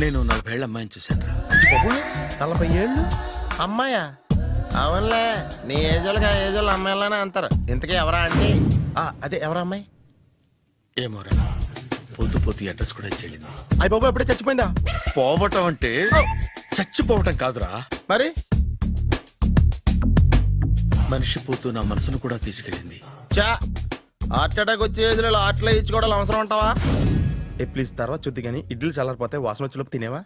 నేను 40 ఏళ్ళ అమ్మాయిని చూశాను. 40 ఏళ్ళు అమ్మాయా? అవునులే, నీ ఏజోళ్ళకి ఆ ఏజోళ్ళు అమ్మాయిలానే అంటారు. ఇంతకీ ఎవరా అంటే అదే ఎవరా అమ్మాయి? ఏమోరా, పొద్దు పొద్దు అడ్రస్ కూడా ఇచ్చేళ్ళింది. అయ్య బాబు ఎప్పుడే చచ్చిపోయిందా? పోవటం అంటే చచ్చిపోవటం కాదురా, మరి మనిషి పోతూ నా మనసును కూడా తీసుకెళ్ళింది. చా హార్ట్ అటాక్ వచ్చే ఏజ్లో హార్ట్లో ఇచ్చుకోవడం అవసరం ఉంటావా? ప్లీజ్ తర్వాత చూద్ది కానీ ఇడ్లీ చల్లారిపోతే వాసన వచ్చేలోపు తినేవా?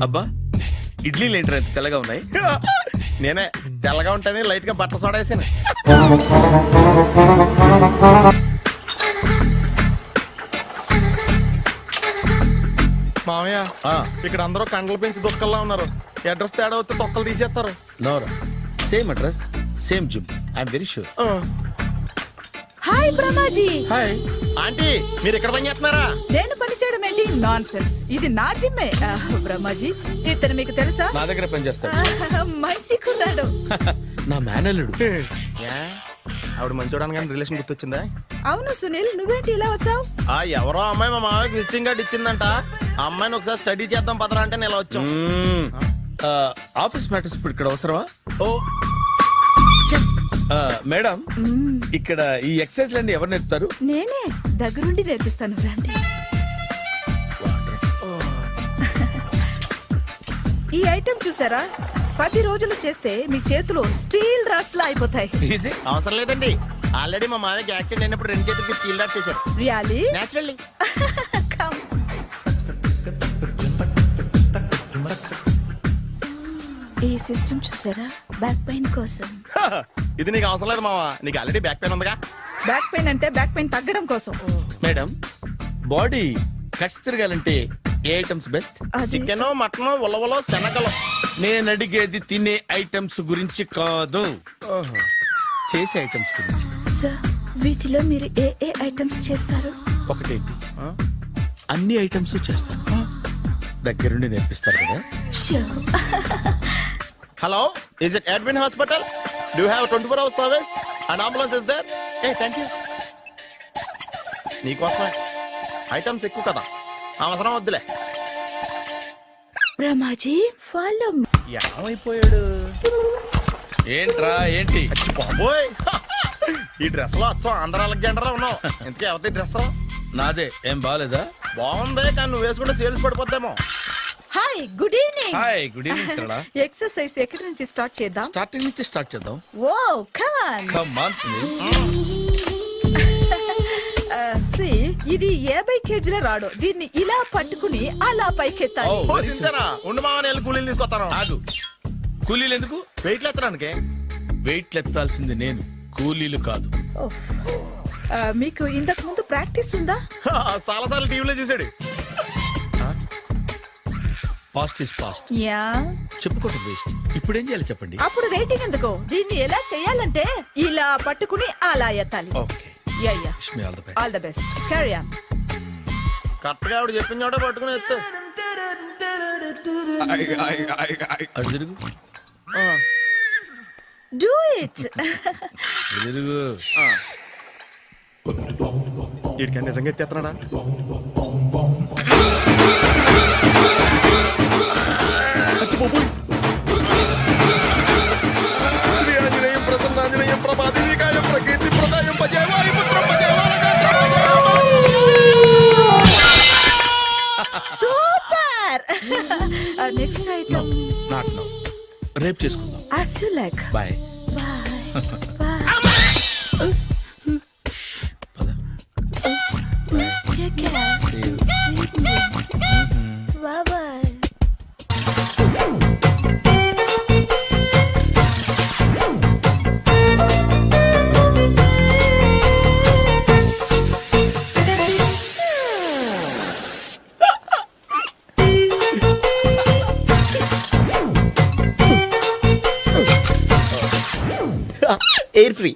అబ్బా, ఇడ్లీలు ఏంట్రా ఇంత తెల్లగా ఉన్నాయి? నేనే తెల్లగా ఉంటానే లైట్ గా బట్టలు సోడేసాను. మామయ్య, ఇక్కడ అందరూ కండలు పెంచి దుక్కల్లా ఉన్నారు. అడ్రస్ తేడా వస్తే తొక్కలు తీసేస్తారు. నోరా, same address same gym, I'm very sure. Hi Brahmaji. Hi aunty, మీరు ఇక్కడ పని చేస్తున్నారా? నేను పని చేయడం ఏంటి? నాన్ సెన్స్, ఇది నా జిమ్మే. బ్రహ్మాజీ, ఇతను మీకు తెలుసా? నా దగ్గర పని చేస్తాడు. మంచి కుర్రాడు. నా మేనల్లుడు. ఆవిడ మంచోడానికి కానీ రిలేషన్ గుర్తొచ్చిందా? అవును సునీల్, నువ్వేంటి ఇలా వచ్చావు? ఎవరో అమ్మాయి మా మామయ్యకి విజిటింగ్ కార్డ్ ఇచ్చిందంట. ఆ అమ్మాయిని ఒకసారి స్టడీ చేద్దాం పదరా అంటే నేను ఇలా వచ్చాం. ఆఫీస్ మ్యాటర్స్ ఇప్పుడు ఇక్కడ అవసరమా? ఓ మేడం, ఇక్కడ ఈ ఎక్సర్సైజ్ లన్నీ ఎవరు నేర్పుతారు? నేనే దగ్గరుండి నేర్పిస్తాను, రండి. ఈ ఐటెం చూసారా? 10 రోజులు చేస్తే మీ చేతులు స్టీల్ రాట్స్ లా అయిపోతాయి. అవసరం లేదండి, ఆల్రెడీ మా మామయ్యకి యాక్సిడెంట్ అయినప్పుడు 2 చేతులకి స్టీల్ డాట్ చేశారు. రియల్లీ? నేచురల్లీ. ఈ సిస్టమ్ చూసారా? బ్యాక్ పెయిన్ కోసం. ఇది నీకు అవసరం లేదు మావా, నీకు ఆల్రెడీ బ్యాక్ పెయిన్ ఉందిగా. బ్యాక్ పెయిన్ అంటే బ్యాక్ పెయిన్ తగ్గడం కోసం. మేడం, బాడీ కట్స్ తిరగాలంటే ఏ ఐటమ్స్ బెస్ట్? చికెన్, మటన్, ఉలవలో, శనగలు. నేను అడిగేది తినే ఐటమ్స్ గురించి కాదు, చేసే ఐటమ్స్ గురించి. సార్, వీటిలో మీరు ఏ ఏ ఐటమ్స్ చేస్తారు? ఒకటేంటి, అన్ని ఐటమ్స్ చేస్తాను. దగ్గరుండి నేర్పిస్తారు కదా. Hello, is it admin hospital? Do you have 24 hours service and ambulance is there? Thank you. నీకోసమే ఐటమ్స్ ఎక్కువ కదా, అవసరం వద్దులే. బ్రహ్మాజీ, ఫాలో. ఏమైపోయాడు? ఏంట్రా ఏంటి? బాబోయ్, ఈ డ్రెస్ లో వచ్చాం ఆంధ్ర అలెగ్జాండర్ ఉన్నావు. ఇంతకీ ఎవరి డ్రెస్? నాదే. ఏం బాగాలేదా? బాగుంది, కానీ నువ్వు వేసుకుంటే సేల్స్ పడిపోద్దేమో. Hi, good evening. Hi, good evening Sarala. Exercise ఎక్కడి నుంచి స్టార్ట్ చేద్దాం? స్టార్టింగ్ నుంచి స్టార్ట్ చేద్దాం. Oh come on. Come on Sunil. ఇది 50 కేజీల రాడు. దీన్ని ఇలా పట్టుకుని అలా పైకెత్తాలి. ఉండు మామ, నేను కూలీలు తీసుకొస్తాను. ఆగు, కూలీలు ఎందుకు? వెయిట్ ఎత్తడానికి. వెయిట్ ఎత్తాల్సింది నేను, కూలీలు కాదు. మీకు ఇంతకు ముందు ప్రాక్టీస్ ఉందా? చాలా సార్లు టీవీలో చూసాడు. Past is past, yeah. చెప్పుకోవటం వేస్ట్. ఇప్పుడు ఏం చేయాలి చెప్పండి? అప్పుడు వెయిటింగ్ ఎందుకు? దీన్ని ఎలా చేయాలంటే ఇలా పట్టుకుని అలా ఎత్తాలి. Okay, yeah yeah. Wish me all the best. All the best. Carry on. Correct గా ఆవిడ చెప్పిన చోట పట్టుకుని ఎత్తు. అటు తిరుగు, డూ ఇట్. అటు తిరుగు. వీడికి నిజంగా ఎత్తేస్తున్నాడా? శ్రీ ఆంజనేయం ప్రసన్నాంజనేయం ప్రభాదేవికాయం ప్రకీర్తి ప్రదాయం భజేవాయి పుత్రం super. Next item not now, రేపు చేసుకుందాం. as you like. Bye. Bye. Take care. Sweet dreams. Bye-bye. Air free.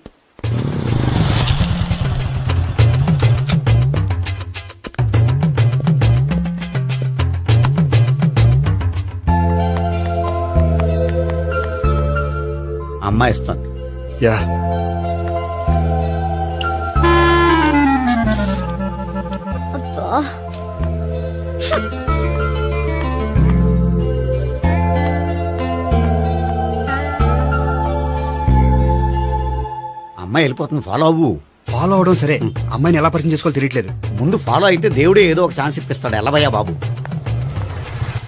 అమ్మాయి ఇస్తుంది. యా. అమ్మాయి వెళ్ళిపోతుంది, ఫాలో అవ్వు. ఫాలో అవడం సరే, అమ్మాయిని ఎలా పరిచయం చేసుకోవాలో తెలియట్లేదు. ముందు ఫాలో అయితే దేవుడే ఏదో ఒక ఛాన్స్ ఇప్పిస్తాడు. ఎల్లవయ్యా బాబు.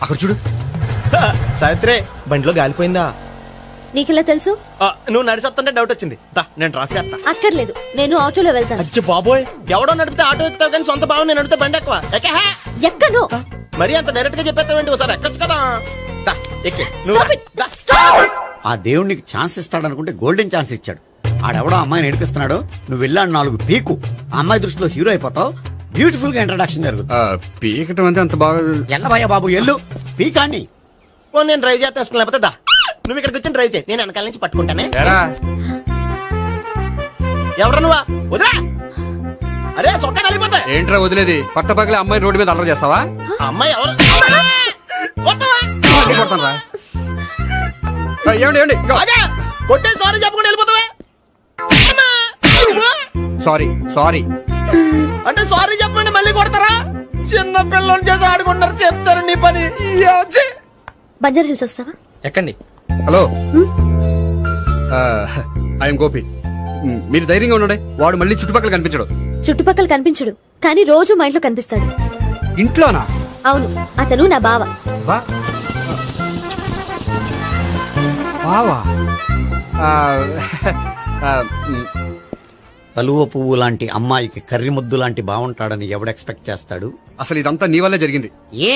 అక్కడ చూడు. సావిత్రి బండిలో గాలిపోయిందా? నీకెలా తెలుసు? నువ్వు నడిచేస్తుంటే డౌట్ వచ్చింది. దా, నేను ట్రాస్ చేస్తా. అక్కర్లేదు, నేను ఆటోలో వెళ్తాను. అచ్చి బాబోయ్, ఎవడో నడిపితే ఆటో ఎక్కుతావు కానీ సొంత భావం నేను నడిపితే బండి ఎక్కువ. ఎక్కే. ఎక్కను. మరి అంత డైరెక్ట్ గా చెప్పేస్తావేంటి? ఒకసారి ఎక్కొచ్చు కదా. దా, ఎక్కే. నువ్వు Stop రా. it. దా. ఆ దేవుడికి ఛాన్స్ ఇస్తాడనుకుంటే గోల్డెన్ ఛాన్స్ ఇచ్చాడు. ఆడెవడో అమ్మాయిని నడిపిస్తున్నాడు, నువ్వు వెళ్ళాడు 4 పీకు. ఆ అమ్మాయి దృష్టిలో హీరో అయిపోతావు. బ్యూటిఫుల్ గా ఇంట్రడక్షన్ జరుగుతుంది. పీకటం అంటే అంత బాగా. ఎల్లవయ్యా బాబు, ఎల్లు పీకాన్ని. ఓ, నేను డ్రైవ్ చేస్తాను, లేకపోతే దా, నువ్వు ఇక్కడికి వచ్చి డ్రైవ్ చేయి, నేను వెనకాల నుంచి పట్టుకుంటానే. ఎవరు నువ్వా? వదిలా. అరే చొక్కా కలిపోతా. ఏంట్రా వదిలేది? పట్టపగలే అమ్మాయి రోడ్డు మీద అల్లరి చేస్తావా? అమ్మాయి ఎవరు? కొడతానురా. ఏమండి ఏమండి, కొట్టే సారీ చెప్పకుండా వెళ్ళిపోతావా? Sorry sorry. అంటే సారీ చెప్పండి మళ్ళీ కొడతారా? చిన్న పిల్లలు చేసి ఆడుకుంటారు, చెప్తారు నీ పని. బంజారా హిల్స్ వస్తావా? ఎక్కండి. Hello, I'm Gopi. మీరు ధైర్యంగా ఉండండి, వాడు మళ్ళీ చుట్టుపక్కల కనిపించడు. చుట్టుపక్కల కనిపించడు, కానీ రోజు మా ఇంట్లో కనిపిస్తాడు. ఇంట్లోనా? అవును, అతను నా బావ. బావా? కలువ పువ్వు లాంటి అమ్మాయికి కర్రి ముద్దు లాంటి బాగుంటాడని ఎవడు ఎక్స్పెక్ట్ చేస్తాడు? అసలు ఇదంతా నీ వల్లే జరిగింది. ఏ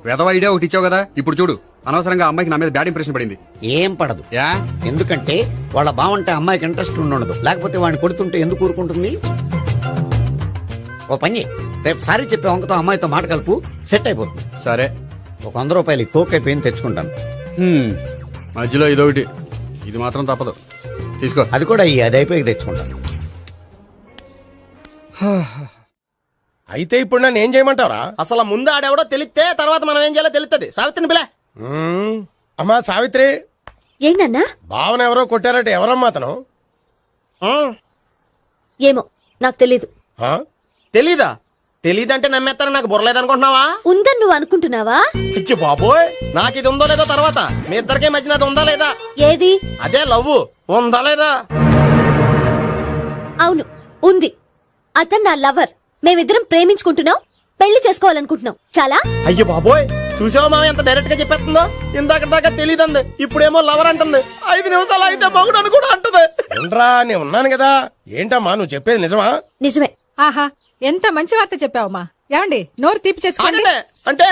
వెధవ ఐడియా ఒకటి ఇచ్చావు కదా, ఇప్పుడు చూడు. అనవసరంగా అమ్మాయికి నా మీద బ్యాడ్ ఇంప్రెషన్ పడింది. ఏం పడదు. యా? ఎందుకంటే వాళ్ళ బాగుంటే అమ్మాయికి ఇంట్రెస్ట్ ఉండదు. లేకపోతే వాడిని కొడుతుంటే ఎందుకు ఊరుకుంటుంది? ఓ పని, రేపు సారీ చెప్పే వంకతో అమ్మాయితో మాట కలుపు, సెట్ అయిపోతుంది. సరే. ఒక 100 రూపాయలు కోక్ అయిపోయింది, తెచ్చుకుంటాను. మధ్యలో ఇదొకటి, ఇది మాత్రం తప్పదు. తీసుకో. అది కూడా అది అయిపోయి తెచ్చుకుంటాను. అయితే ఇప్పుడు నన్ను ఏం చేయమంటావరా? అసలు ముందు ఆడెవడో తెలిస్తే తర్వాత మనం ఏం చేయాలో తెలుస్తుంది. సావిత్రిని పిల్ల. అమ్మా సావిత్రి, ఏంటన్నా? భావన ఎవరో కొట్టారట, ఎవరమ్మా అతను? ఏమో నాకు తెలీదు. ఆ? తెలీదా? తెలీదంటే నమ్మేస్తారని నాకు బుర్రలేదనుకుంటున్నావా? ఉందని నువ్వు అనుకుంటున్నావా? ఇచ్చి బాబోయ్, నాకు ఇది ఉందో లేదో తర్వాత. మీ ఇద్దరికే మధ్యన అది ఉందా లేదా? ఏది? అదే లవ్ ఉందా లేదా? అవును, ఉంది. అతను నా లవర్. మేమిద్దరం ప్రేమించుకుంటున్నాం, పెళ్లి చేసుకోవాలనుకుంటున్నాం. చాలా. అయ్యో బాబోయ్, చూసావా మామ ఎంత డైరెక్ట్ గా చెప్పేస్తుందో? ఇందాక దాకా తెలియదండి, ఇప్పుడేమో లవర్ అంటుంది. 5 నిమిషాలు అయితే మగుడు అని కూడా అంటుంది. ఏంట్రా, నేను ఉన్నాను కదా. ఏంటమ్మా నువ్వు చెప్పేది నిజమా? నిజమే. ఆహా, ఎంత మంచి వార్త చెప్పావమ్మా. ఏమండి, నోరు తీపి చేసుకోండి. అంటే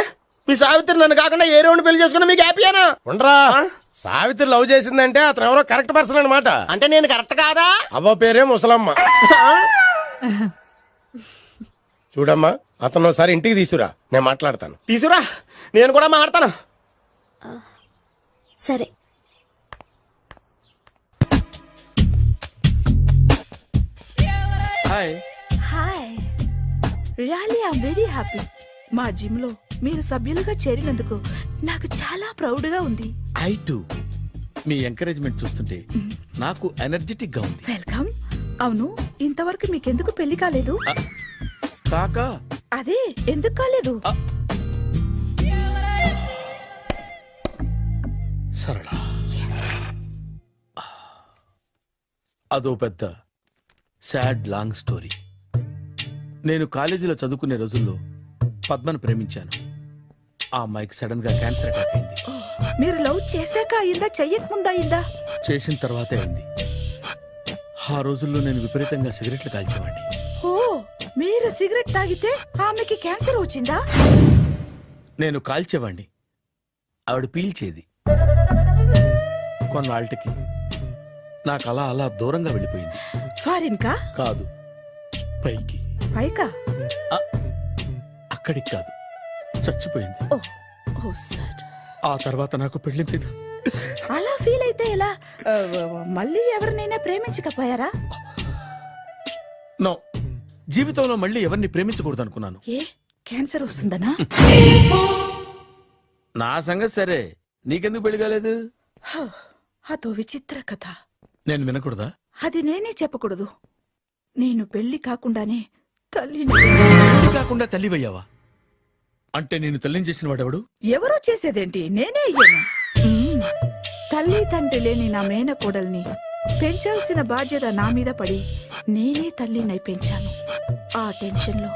మీ సావిత్రి నన్ను కాకుండా ఏ రౌండ్ పెళ్లి చేసుకున్నా మీకు హ్యాపీయేనా? ఉండరా, సావిత్రి లవ్ చేసిందంటే అతను ఎవరో కరెక్ట్ పర్సన్ అనమాట. అంటే నేను కరెక్ట్ కాదా? అవ్వ పేరే ముసలమ్మ. చూడమ్మా, అతను ఒకసారి ఇంటికి తీసుకురా, నేను మాట్లాడతాను. తీసురా, నేను కూడా మాట్లాడతాను. సరే. Hi. Hi, really I'm very happy. మా జిమ్ లో మీరు సభ్యులుగా చేరినందుకు నాకు చాలా ప్రౌడ్ గా ఉంది. I to. మీ ఎంకరేజ్మెంట్ చూస్తుంటే నాకు ఎనర్జెటిక్ గా ఉంది. వెల్కమ్. అవును, ఇంతవరకు మీకెందుకు పెళ్లి కాలేదు? కాకా అదే ఎందుకు కాలేదు? సరళ, అదో పెద్ద సాడ్ లాంగ్ స్టోరీ. నేను కాలేజీలో చదువుకునే రోజుల్లో పద్మను ప్రేమించాను. ఆ అమ్మాయికి సడన్ గా క్యాన్సర్ అటాక్ అయింది. మీరు లవ్ చేశాక అయిందా, చెయ్యక ముందా అయిందా? చేసిన తర్వాతే అయింది. ఆ రోజుల్లో నేను విపరీతంగా సిగరెట్లు కాల్చేవాడిని. ఓ, మీరు సిగరెట్ తాగితే ఆమెకి క్యాన్సర్ వచ్చిందా? నేను కాల్చేవాణ్ణి, ఆవిడ పీల్చేది. కొన్నాళ్ళకి నాకు అలా అలా దూరంగా వెళ్ళిపోయింది. ఫారిన్ కా? కాదు, పైకి. పైకా? అక్కడికి కాదు, చచ్చిపోయింది. ఓ, ఓ సార్. ఆ తర్వాత నాకు పెళ్లి మీద అలా ఫీల్ అయితే ఎలా? మళ్ళీ ఎవరినైనా ప్రేమించకపోయారా? నో, జీవితంలో మళ్ళీ ఎవరిని ప్రేమించకూడదు అనుకున్నాను. ఏ, క్యాన్సర్ వస్తుందనా? నా సంగతి సరే, నీకెందుకు పెళ్లి కాలేదు? అదో విచిత్ర కథ. నేను వినకూడదా? అది నేనే చెప్పకూడదు. నేను పెళ్లి కాకుండానే తల్లిని. పెళ్లి కాకుండా తల్లివయ్యావా? అంటే నేను తల్లిని చేసిన వాడెవడు? ఎవరో చేసేదేంటి, నేనే అయ్యాను. తల్లి తండ్రి లేని నా మేనకోడల్ని పెంచాల్సిన బాధ్యత నా మీద పడి నేనే తల్లినై పెంచాను. ఆ టెన్షన్లో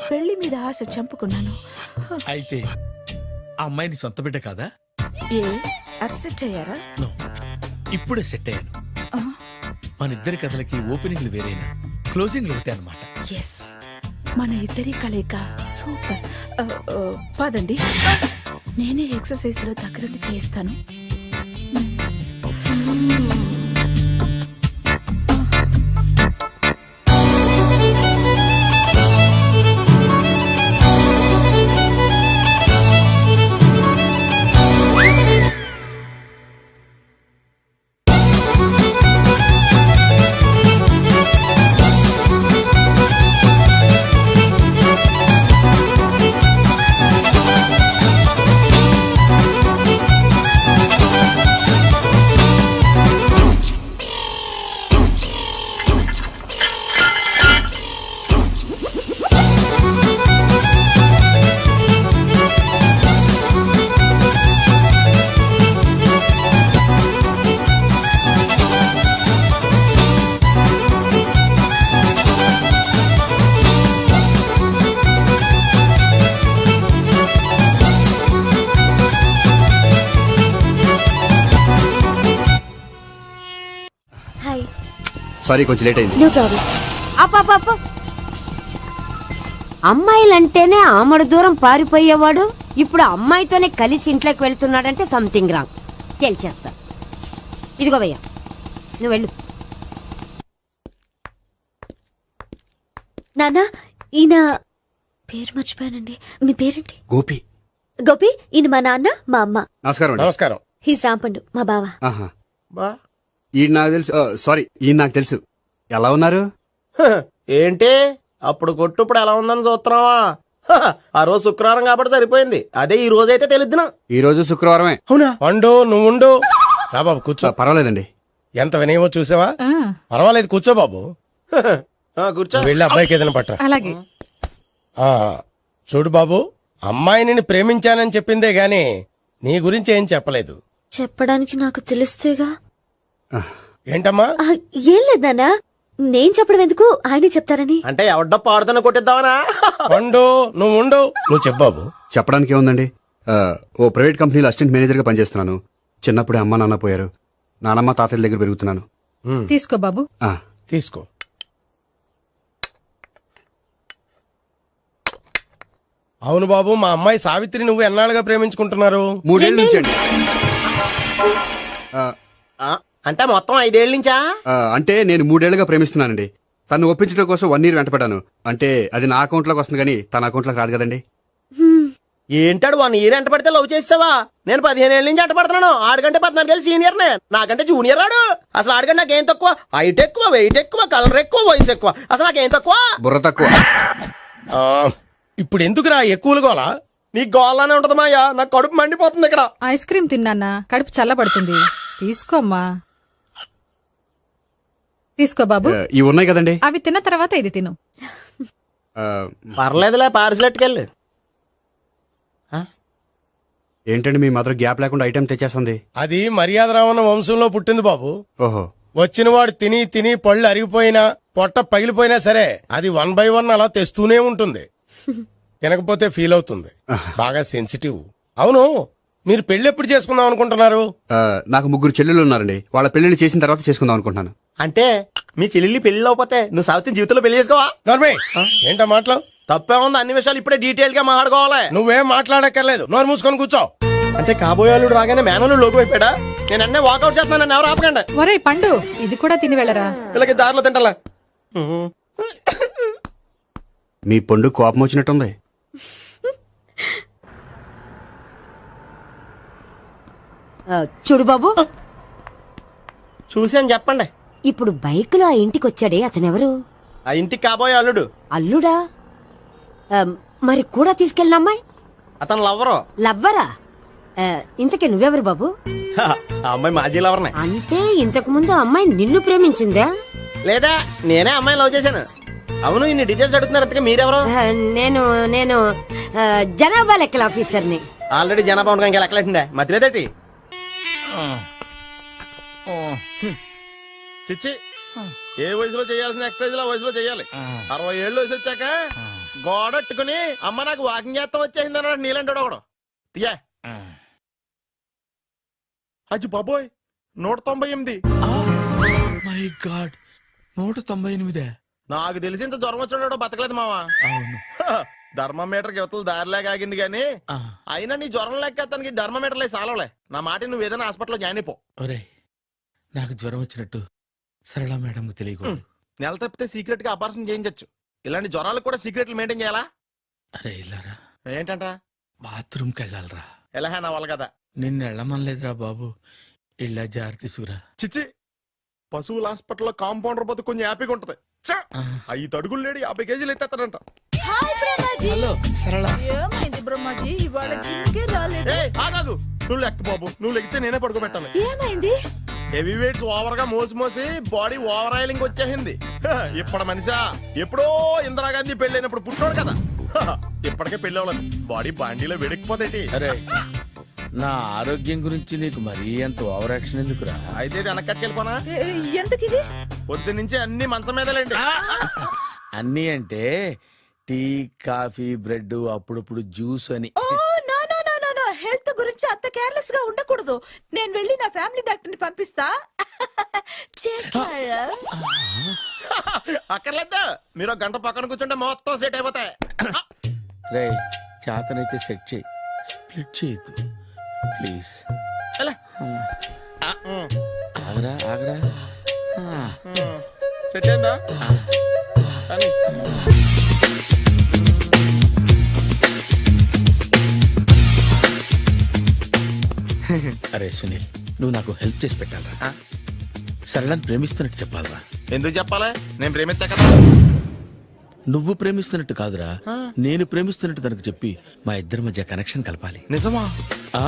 పెళ్లి మీద ఆశ చంపుకున్నాను. అయితే ఆ అమ్మాయిని సొంత బిడ్డ కాదా? ఏ అప్సెట్ అయ్యారా? నో, ఇప్పుడే సెట్ అయ్యాను. ఆ, మన ఇద్దరి కథలకి ఓపెనింగ్లు వేరైనా క్లోజింగ్లు ఒకటే అనమాట. ఎస్, మన ఇద్దరి కలయిక సూపర్. పదండి, నేనే ఎక్సర్సైజ్ లో దగ్గరుండి చేయిస్తాను. హాయ్. సారీ కొంచెం లేట్ అయింది. No problem. అప్ప అమ్మాయిలంటేనే ఆమడు దూరం పారిపోయేవాడు ఇప్పుడు అమ్మాయితోనే కలిసి ఇంట్లోకి వెళ్తున్నాడంటే సంథింగ్ రాంగ్ తేల్చేస్తా. ఇదిగో భయ్యా, నువ్వు వెళ్ళు. నాన్న, ఈయన పేరు మర్చిపోయానండి. మీ పేరేంటి? గోపి. గోపి, ఈయన మా నాన్న, మా అమ్మ. నమస్కారం అండి. నమస్కారం. హీస్ రాంపండు, మా బావ. ఆహా. బా ఈయన నాకు తెలుసు. సారీ, ఈయన నాకు తెలుసు. ఎలా ఉన్నారు? హ, ఏంటి అప్పుడు కొట్టు ఇప్పుడు ఎలా ఉందని చూస్తున్నావా? హ, ఆ రోజు శుక్రవారం కాబట్టి సరిపోయింది. అదే ఈ రోజు అయితే తెలిద్దునా. ఈ రోజు శుక్రవారమే. అవునా? పండు నువ్వు ఉండు. రా బాబు కూర్చో. పర్వాలేదండి. ఎంత వినయమో చూసావా? ఆ, పర్వాలేదు, కూర్చో బాబు. కూర్చో. నువ్వు వెళ్ళి అబ్బాయికి ఏదైనా పట్టరా. అలాగే. ఆ, చూడు బాబు, అమ్మాయి నిన్ను ప్రేమించానని చెప్పిందే గాని నీ గురించి ఏం చెప్పలేదు. చెప్పడానికి నాకు తెలిస్తేగా. ఏంటమ్మా? ఆ, ఏం లేదు నాన్న, నేను చెప్పడం ఎందుకు, ఆయనే చెప్తారని. అంటే ఎవడ్డో పాడుతున్న కొట్టిద్దామనా? పండు నువ్వు ఉండు. నువ్వు చెప్పు బాబు. చెప్పడానికి ఏముందండి, ఓ ప్రైవేట్ కంపెనీలో అసిస్టెంట్ మేనేజర్గా పనిచేస్తున్నాను. చిన్నప్పుడే అమ్మ నాన్న పోయారు. నానమ్మ తాతయ్య దగ్గర పెరుగుతున్నాను. తీసుకో బాబు. ఆ, తీసుకో. అవును బాబు, మా అమ్మాయి సావిత్రి నువ్వు ఎన్నాళ్ళుగా ప్రేమించుకుంటున్నారు? 3 ఏళ్ళ నుంచి అండి. అంటే మొత్తం 5 ఏళ్ళ నుంచా? అంటే నేను 3 ఏళ్ళుగా ప్రేమిస్తున్నానండి. తను ఒప్పించడం కోసం 1 year వెంటపడ్డాను. అంటే అది నా అకౌంట్లోకి వస్తుంది కానీ తన అకౌంట్లోకి రాదు కదండి. ఏంటాడు 1 year ఎంట పడితే లవ్ చేసావా? నేను 15 ఏళ్ళ నుంచి ఎంట పడుతున్నాను. ఆడికంటే 14 ఏళ్ళు సీనియర్ నే, నాకంటే జూనియర్ రాడు. అసలు ఆడికంటే నాకేం తక్కువ? హైట్ ఎక్కువ, వెయిట్ ఎక్కువ, కలర్ ఎక్కువ, వయసు ఎక్కువ. అసలు నాకేం తక్కువ? బుర్ర తక్కువ. ఆ, ఇప్పుడు ఎందుకురా ఎక్కువలు గోలా? నీకు గోల్లానే ఉంటది మాయా, నాకు కడుపు మండిపోతుంది ఇక్కడ. ఐస్ క్రీమ్ తిన్నానా, కడుపు చల్లబడుతుంది. తీసుకోమ్మా. తీసుకో బాబు. ఇవి ఉన్నాయి కదండి. అవి తిన్న తర్వాత ఇది తిను. ఆ, పర్లేదులే, పార్సిలెట్కెళ్ళి. ఏంటండి మీ మదర్ గ్యాప్ లేకుండా ఐటెం తెచ్చేస్తుంది? అది మర్యాద రావణ వంశంలో పుట్టింది బాబు. ఓహో. వచ్చినవాడు తిని తిని పళ్ళు అరిగిపోయినా పొట్ట పగిలిపోయినా సరే అది 1 by 1 అలా తెస్తూనే ఉంటుంది. తినకపోతే ఫీల్ అవుతుంది. బాగా సెన్సిటివ్. అవును, మీరు పెళ్లి ఎప్పుడు చేసుకుందాం అనుకుంటున్నారు? నాకు 3 చెల్లెళ్ళు ఉన్నారండి. వాళ్ళ పెళ్లిళ్ళు చేసిన తర్వాత చేసుకుందాం అనుకుంటున్నాను. అంటే మీ చెల్లెల్ని పెళ్లి అవ్వకపోతే నువ్వు సావిత్రి జీవితంలో పెళ్లి చేసుకోవా? నోర్మే, ఏంటా మాటలు? తప్పే ఉంది, అన్ని విషయాలు ఇప్పుడే డీటెయిల్ గా మాట్లాడుకోవాలి. నువ్వేం మాట్లాడక్కర్లేదు, నోరు మూసుకొని కూర్చో. అంటే కాబోయే వాళ్ళు రాగానే మేనలు లోకి అయిపోయాడా? నేను అన్నీ వాకౌట్ చేస్తున్నాను, నన్ను ఎవరు ఆపకండి. ఒరే పండు, ఇది కూడా తిని వెళ్ళరా. వీళ్ళకి దారిలో తింటలే. మీ పండు కోపం వచ్చినట్టుంది. చూడు బాబు, చూసి అని చెప్పండి. ఇప్పుడు బైక్ లో ఆ ఇంటికి వచ్చాడే అతనెవరు? ఆ ఇంటికి కాబోయే అల్లుడు. అల్లుడా? మరి కూడా తీసుకెళ్ళిన అమ్మాయి అతను లవ్వరు. లవ్వరా? ఇంతకీ నువ్వెవరు బాబు? ఆ అమ్మాయి మాజీ లవర్నే. అంటే ఇంతకు ముందు ఆ అమ్మాయి నిన్ను ప్రేమించిందా? లేదా నేనే అమ్మాయిని లవ్ చేశాను. అవును, ఇన్ని డీటెయిల్స్ అడుగుతున్నారు. అంతగా మీరెవరు? నేను నేను జనాభా లెక్కల ఆఫీసర్ని. ఆల్రెడీ జనాభా ఉండగా ఇంకా లెక్కలేండే మధ్యలేదేటి. చిచ్చి ఏ వయసులో చేయాల్సిన ఎక్సర్సైజ్ ఆ వయసులో చేయాలి. 60 ఏళ్ళు వయసు వచ్చాక గోడట్టుకుని అమ్మ నాకు వాకింగ్ చేస్తాం వచ్చేసింది అన్నాడు నీలంటాడు ఒకడు. తీయా అచ్చి బాబోయ్ 198. My God 198. నాకు తెలిసి ఇంత జ్వరం వచ్చాడో బతకలేదు మావా. అవును. ధర్మమీటర్ యువతలు దారిలాగా ఆగింది గానీ అయినా నీ జ్వరం లెక్క అతనికి ధర్మమీటర్లే సాలవలే. నా మాట నువ్వు ఏదైనా హాస్పిటల్లో జాయిన్ అయిపో. ఒరే నాకు జ్వరం వచ్చినట్టు సరళ మేడంకు తెలియకూడదు. నెల తప్పితే సీక్రెట్ గా ఆపరేషన్ చేయించచ్చు. ఇలాంటి జ్వరాలకు కూడా సీక్రెట్లు మెయింటైన్ చేయాలా? అరే ఇల్లారా ఏంటంట? బాత్రూమ్కి వెళ్ళాలరా. ఎలా నా వాళ్ళ కదా. నిన్ను వెళ్ళమనలేదురా బాబు. ఇళ్ళ జారి తీసుకురా. చిచ్చి పశువుల హాస్పిటల్లో కాంపౌండర్ బతు కొంచెం హ్యాపీగా ఉంటది. 5 అడుగులు లేడి 50 కేజీలు ఎత్తేస్తాడంట. హాయ్ బ్రహ్మాజీ. హలో సరళ. ఏమైంది బ్రహ్మాజీ ఇవాళ జిమ్కే రాలేదు? ఆగాదు నువ్వు లెక్క బాబు. నువ్వు లెక్కితే నేనే పడుకోబెట్టాను. ఏమైంది? హెవీ వెయిట్స్ ఓవర్ గా మోసి బాడీ ఓవర్ ఆయిలింగ్ వచ్చేసింది. ఇప్పుడు మనిషా ఎప్పుడో ఇందిరాగాంధీ పెళ్ళైనప్పుడు పుట్టినోడు కదా. ఇప్పటికే పెళ్ళి అవ్వలేదు. బాడీ బాండీలో వెడికిపోతేటి. అరే నా ఆరోగ్యం గురించి నీకు మరీ అంత ఓవర్ యాక్షన్ ఎందుకురా? అయితే ఇది వెనక్కట్టుకెళ్ళిపోనా? ఎందుకిది? పొద్దు నుంచి అన్ని మంచం మీదలేండి. అన్నీ అంటే టీ కాఫీ బ్రెడ్ అప్పుడప్పుడు జ్యూస్ అని. Oh no no no no no, health గురించి అంత కేర్లెస్ గా ఉండకూడదు. నేను వెళ్ళి నా ఫ్యామిలీ డాక్టర్ ని పంపిస్తా. అక్కర్లేదు. మీరు 1 గంట పక్కన కూర్చుంటే మొత్తం సెట్ అయిపోతాయి. రే చేతనైతే సెట్ చేయి, స్ప్లిట్ చేయొద్దు ప్లీజ్. ఎలా? ఆగరా ఆగరా. సెట్ అయిందా? కానీ అరే సునీల్ నువ్వు నాకు హెల్ప్ చేసి పెట్టాలరా. సరళని ప్రేమిస్తున్నట్టు చెప్పాలరా. ఎందుకు చెప్పాలి? నేను ప్రేమిస్తా కదా. నువ్వు ప్రేమిస్తున్నట్టు కాదురా, నేను ప్రేమిస్తున్నట్టు తనకు చెప్పి మా ఇద్దరి మధ్య కనెక్షన్ కలపాలి. నిజమా? ఆ